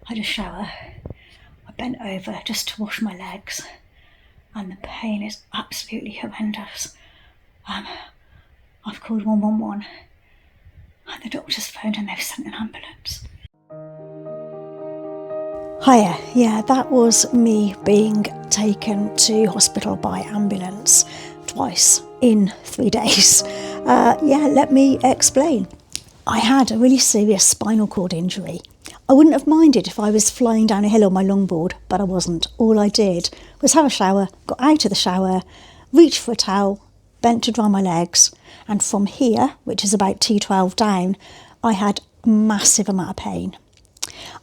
had a shower. I bent over just to wash my legs, and the pain is absolutely horrendous. I've called 111, and the doctors phoned and they've sent an ambulance. Hiya, yeah, that was me being taken to hospital by ambulance twice in 3 days. Let me explain. I had a really serious spinal cord injury. I wouldn't have minded if I was flying down a hill on my longboard, but I wasn't. All I did was have a shower, got out of the shower, reached for a towel, bent to dry my legs, and from here, which is about T12 down, I had a massive amount of pain.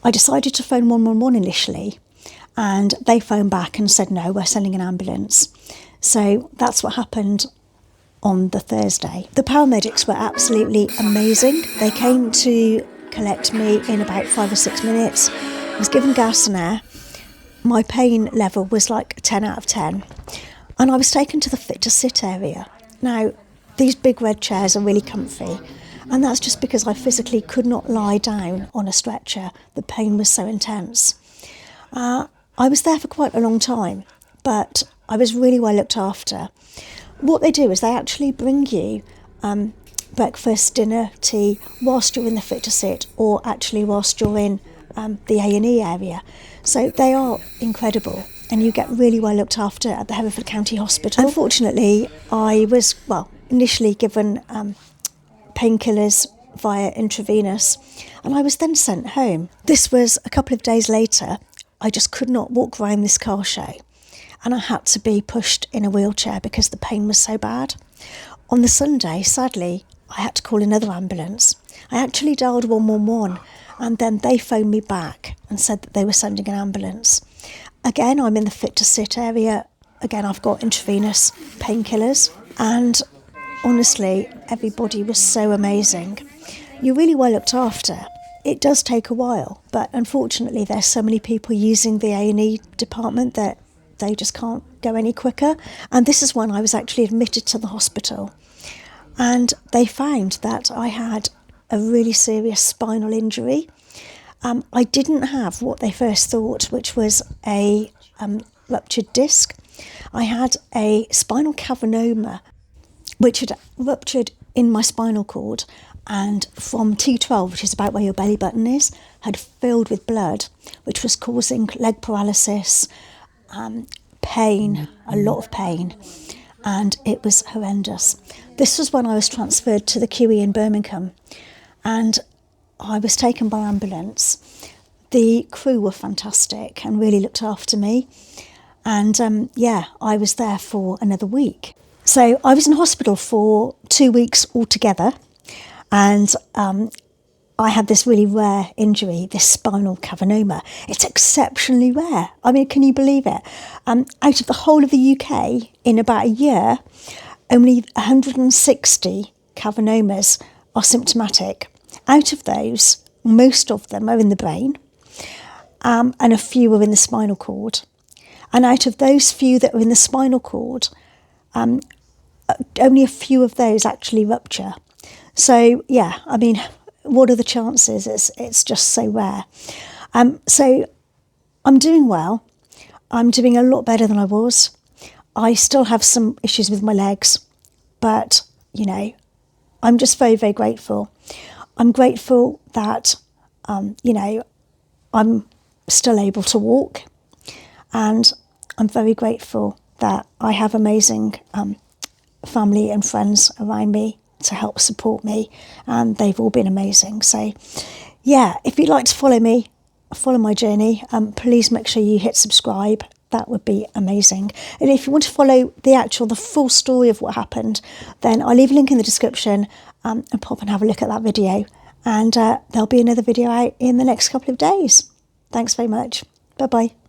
I decided to phone 111 initially, and they phoned back and said, no, we're sending an ambulance. So that's what happened on the Thursday. The paramedics were absolutely amazing. They came to collect me in about 5 or 6 minutes. I was given gas and air. My pain level was like a 10 out of 10. And I was taken to the fit to sit area. Now, these big red chairs are really comfy. And that's just because I physically could not lie down on a stretcher. The pain was so intense. I was there for quite a long time, but I was really well looked after. What they do is they actually bring you breakfast, dinner, tea, whilst you're in the fit to sit, or actually whilst you're in the A&E area. So they are incredible, and you get really well looked after at the Hereford County Hospital. Unfortunately, I was, initially given painkillers via intravenous, and I was then sent home. This was a couple of days later. I just could not walk around this car show, and I had to be pushed in a wheelchair because the pain was so bad. On the Sunday, sadly, I had to call another ambulance. I actually dialed 111, and then they phoned me back and said that they were sending an ambulance. Again, I'm in the fit to sit area. Again, I've got intravenous painkillers, and honestly, everybody was so amazing. You're really well looked after. It does take a while, but unfortunately there's so many people using the A&E department that they just can't go any quicker. And this is when I was actually admitted to the hospital. And they found that I had a really serious spinal injury. I didn't have what they first thought, which was a ruptured disc. I had a spinal cavernoma, which had ruptured in my spinal cord, and from T12, which is about where your belly button is, had filled with blood, which was causing leg paralysis, pain, a lot of pain, and it was horrendous. This was when I was transferred to the QE in Birmingham, and I was taken by ambulance. The crew were fantastic and really looked after me, and I was there for another week. So I was in hospital for 2 weeks altogether, and I had this really rare injury, this spinal cavernoma. It's exceptionally rare. I mean, can you believe it? Out of the whole of the UK, in about a year, only 160 cavernomas are symptomatic. Out of those, most of them are in the brain, and a few are in the spinal cord. And out of those few that are in the spinal cord, only a few of those actually rupture. So, what are the chances? It's just so rare. So I'm doing well. I'm doing a lot better than I was. I still have some issues with my legs, but, I'm just very, very grateful. I'm grateful that, I'm still able to walk, and I'm very grateful that I have amazing family and friends around me to help support me, and they've all been amazing. So if you'd like to follow me, follow my journey, please make sure you hit subscribe. That would be amazing. And if you want to follow the full story of what happened, then I'll leave a link in the description, and pop and have a look at that video, and there'll be another video out in the next couple of days. Thanks very much. Bye bye.